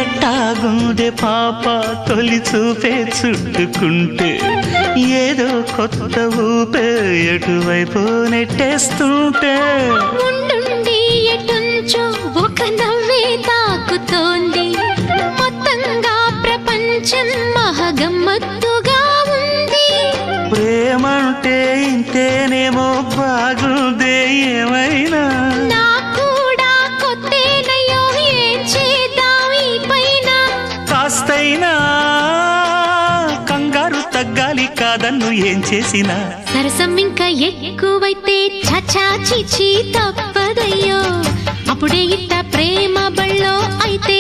ఎట్టాగుందే పాప తొలి చూపే చుట్టుకుంటే ఏదో కొత్త ఊపే ఎటువైపు నెట్టేస్తుంటే ఉండుండి ఎటుంచో ఒక నవ్వే తాకుతోంది మొత్తంగా ప్రపంచం మహగమ్మత్తుగా ఉంది ప్రేమంటే ఇంతేనేమో బాగుందే ఏమైనా కూడా కొత్తేనయ్యో ఏం చేద్దాం ఈ పైన కాస్తైనా కంగారు తగ్గాలి కాదన్ను ఏం చేసినా సరసం ఇంకా ఎక్కువైతే చచా చిచి తప్పదయ్యో అప్పుడే ఇట్ట ప్రేమ బళ్ళో అయితే